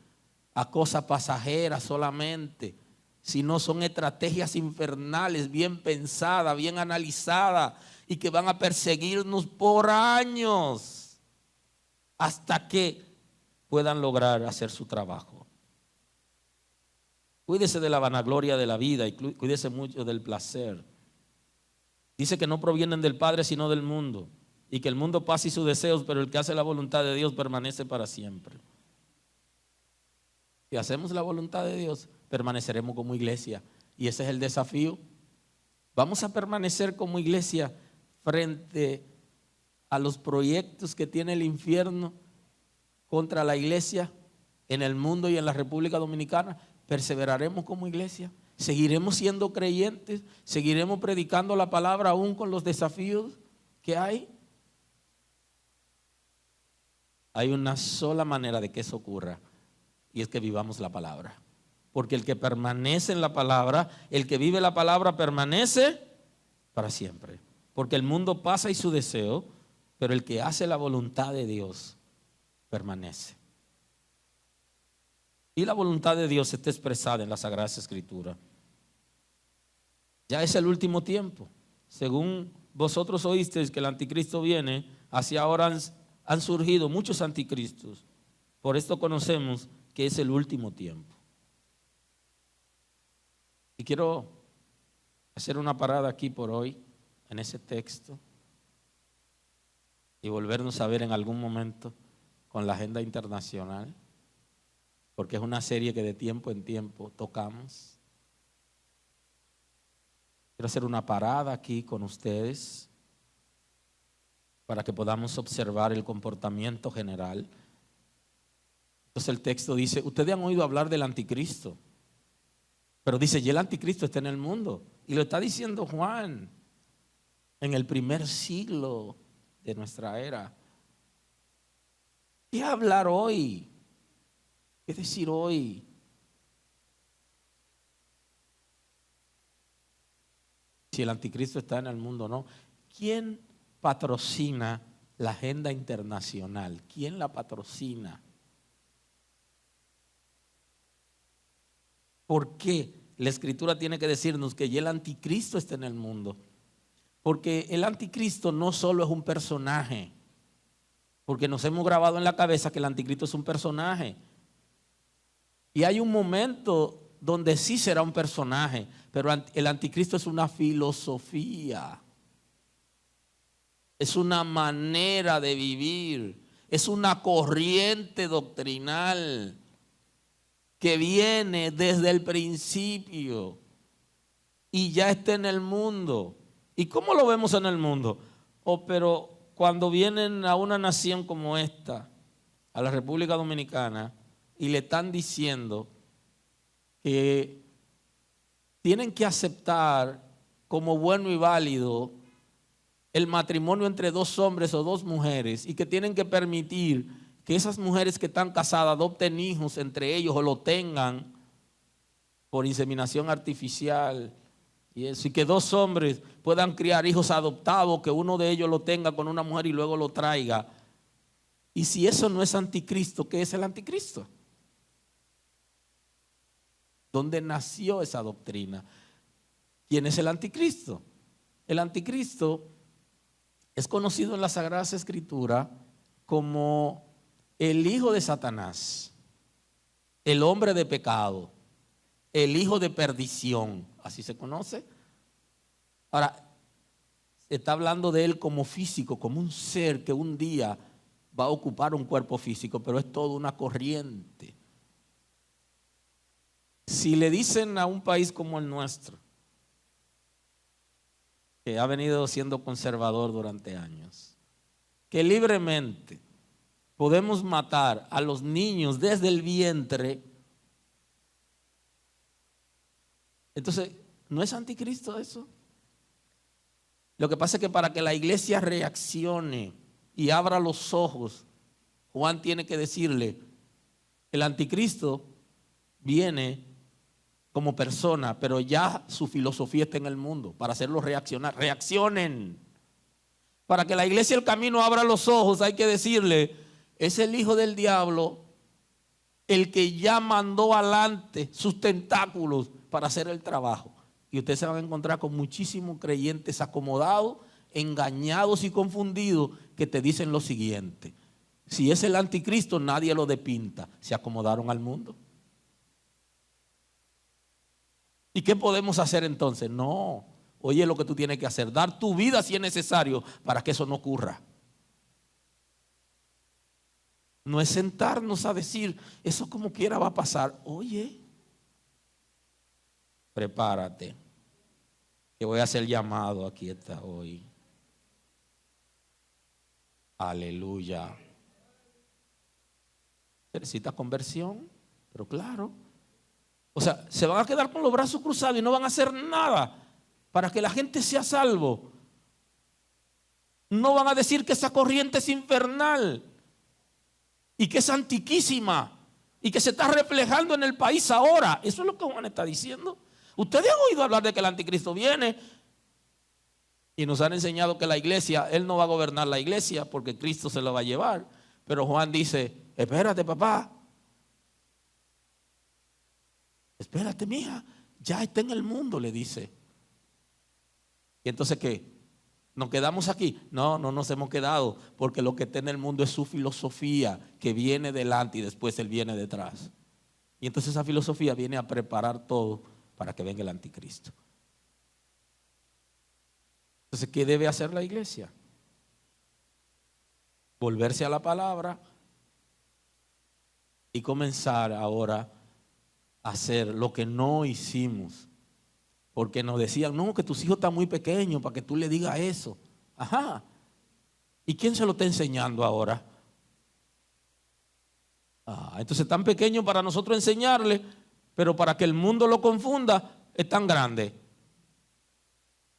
a cosas pasajeras solamente, sino son estrategias infernales, bien pensadas, bien analizadas, y que van a perseguirnos por años hasta que puedan lograr hacer su trabajo. Cuídese de la vanagloria de la vida y cuídese mucho del placer. Dice que no provienen del Padre sino del mundo, y que el mundo pasa y sus deseos, pero el que hace la voluntad de Dios permanece para siempre. Si hacemos la voluntad de Dios, permaneceremos como iglesia, y ese es el desafío. Vamos a permanecer como iglesia frente a los proyectos que tiene el infierno contra la iglesia en el mundo y en la República Dominicana. Perseveraremos como iglesia, seguiremos siendo creyentes, seguiremos predicando la palabra aún con los desafíos que hay. Hay una sola manera de que eso ocurra, y es que vivamos la palabra. Porque el que permanece en la palabra, el que vive la palabra, permanece para siempre. Porque el mundo pasa y su deseo, pero el que hace la voluntad de Dios permanece. Y la voluntad de Dios está expresada en las Sagradas Escrituras. Ya es el último tiempo. Según vosotros oísteis que el anticristo viene, así ahora han surgido muchos anticristos. Por esto conocemos que es el último tiempo. Y quiero hacer una parada aquí por hoy, en ese texto, y volvernos a ver en algún momento con la agenda internacional, porque es una serie que de tiempo en tiempo tocamos. Quiero hacer una parada aquí con ustedes para que podamos observar el comportamiento general. Entonces el texto dice, ustedes han oído hablar del anticristo, pero dice, y el anticristo está en el mundo. Y lo está diciendo Juan en el primer siglo de nuestra era. ¿Qué hablar hoy? ¿Qué decir hoy? Si el anticristo está en el mundo o no. ¿Quién patrocina la agenda internacional? ¿Quién la patrocina? ¿Por qué la Escritura tiene que decirnos que ya el anticristo está en el mundo? Porque el anticristo no solo es un personaje, porque nos hemos grabado en la cabeza que el anticristo es un personaje. Y hay un momento donde sí será un personaje, pero el anticristo es una filosofía, es una manera de vivir, es una corriente doctrinal que viene desde el principio y ya está en el mundo. ¿Y cómo lo vemos en el mundo? Pero cuando vienen a una nación como esta, a la República Dominicana, y le están diciendo que tienen que aceptar como bueno y válido el matrimonio entre dos hombres o dos mujeres, y que tienen que permitir que esas mujeres que están casadas adopten hijos entre ellos o lo tengan por inseminación artificial y eso, y que dos hombres puedan criar hijos adoptados, que uno de ellos lo tenga con una mujer y luego lo traiga. Y si eso no es anticristo, ¿qué es el anticristo? ¿Dónde nació esa doctrina? ¿Quién es el anticristo? El anticristo es conocido en las Sagradas Escrituras como el hijo de Satanás, el hombre de pecado, el hijo de perdición, así se conoce. Ahora, está hablando de él como físico, como un ser que un día va a ocupar un cuerpo físico, pero es toda una corriente. Si le dicen a un país como el nuestro, que ha venido siendo conservador durante años, que libremente podemos matar a los niños desde el vientre, entonces, ¿no es anticristo eso? Lo que pasa es que para que la iglesia reaccione y abra los ojos, Juan tiene que decirle, el anticristo viene como persona, pero ya su filosofía está en el mundo, para hacerlos reaccionar. Reaccionen. Para que la iglesia El Camino abra los ojos, hay que decirle, es el hijo del diablo el que ya mandó adelante sus tentáculos para hacer el trabajo. Y ustedes se van a encontrar con muchísimos creyentes acomodados, engañados y confundidos que te dicen lo siguiente: si es el anticristo, nadie lo despinta. Se acomodaron al mundo. ¿Y qué podemos hacer entonces? No, oye lo que tú tienes que hacer, dar tu vida si es necesario para que eso no ocurra. No es sentarnos a decir, eso como quiera va a pasar. Oye, prepárate, que voy a hacer llamado aquí está hoy. Aleluya. Necesita conversión, pero claro. O sea, se van a quedar con los brazos cruzados y no van a hacer nada para que la gente sea salvo. No van a decir que esa corriente es infernal y que es antiquísima y que se está reflejando en el país ahora. Eso es lo que Juan está diciendo. Ustedes han oído hablar de que el anticristo viene y nos han enseñado que la iglesia, él no va a gobernar la iglesia porque Cristo se lo va a llevar. Pero Juan dice, espérate papá, espérate mija, ya está en el mundo, le dice. Y entonces ¿qué? ¿Nos quedamos aquí? No, no nos hemos quedado, porque lo que está en el mundo es su filosofía, que viene delante y después él viene detrás. Y entonces esa filosofía viene a preparar todo para que venga el anticristo. Entonces, ¿qué debe hacer la iglesia? Volverse a la palabra y comenzar ahora a hacer lo que no hicimos. Porque nos decían, no, que tus hijos están muy pequeños para que tú le digas eso. Ajá. ¿Y quién se lo está enseñando ahora? Entonces tan pequeño para nosotros enseñarle, pero para que el mundo lo confunda es tan grande.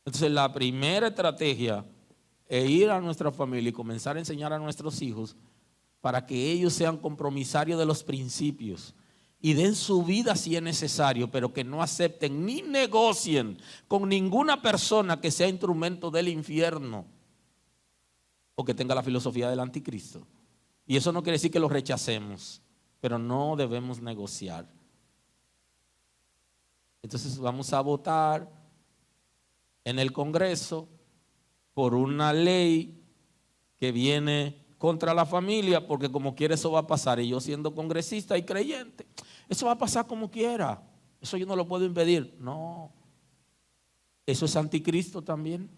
Entonces la primera estrategia es ir a nuestra familia y comenzar a enseñar a nuestros hijos para que ellos sean compromisarios de los principios y den su vida si es necesario, pero que no acepten ni negocien con ninguna persona que sea instrumento del infierno o que tenga la filosofía del anticristo. Y eso no quiere decir que lo rechacemos, pero no debemos negociar. Entonces vamos a votar en el Congreso por una ley que viene contra la familia, porque como quiera eso va a pasar. Y yo siendo congresista y creyente, eso va a pasar como quiera. Eso yo no lo puedo impedir. No, eso es anticristo también.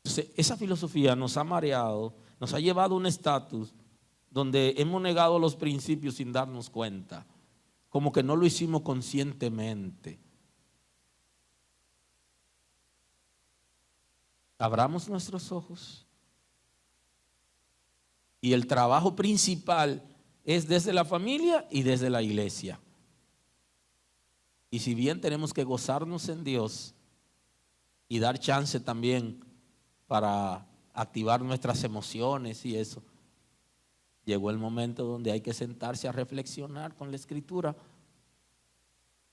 Entonces, esa filosofía nos ha mareado, nos ha llevado a un estatus donde hemos negado los principios sin darnos cuenta, como que no lo hicimos conscientemente. Abramos nuestros ojos. Y el trabajo principal es desde la familia y desde la iglesia. Y si bien tenemos que gozarnos en Dios y dar chance también para activar nuestras emociones y eso, llegó el momento donde hay que sentarse a reflexionar con la Escritura.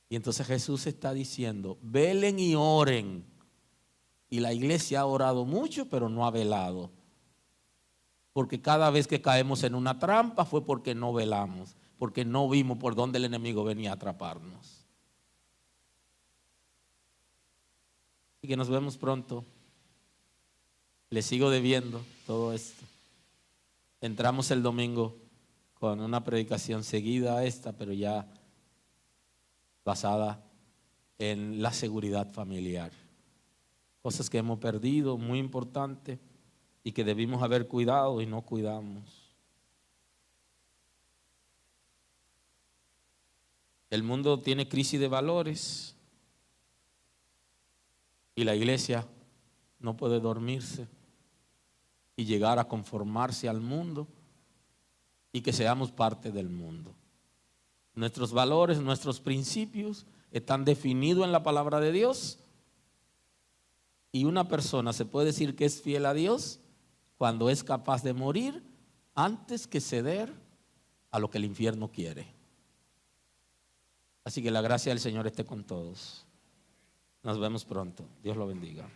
Y entonces Jesús está diciendo, velen y oren. Y la iglesia ha orado mucho, pero no ha velado. Porque cada vez que caemos en una trampa fue porque no velamos, porque no vimos por dónde el enemigo venía a atraparnos. Así que nos vemos pronto. Les sigo debiendo todo esto. Entramos el domingo con una predicación seguida a esta, pero ya basada en la seguridad familiar. cosas que hemos perdido, muy importantes, y que debimos haber cuidado y no cuidamos. El mundo tiene crisis de valores y la iglesia no puede dormirse y llegar a conformarse al mundo y que seamos parte del mundo. Nuestros valores, nuestros principios están definidos en la palabra de Dios, y una persona se puede decir que es fiel a Dios cuando es capaz de morir antes que ceder a lo que el infierno quiere. Así que la gracia del Señor esté con todos. Nos vemos pronto. Dios lo bendiga.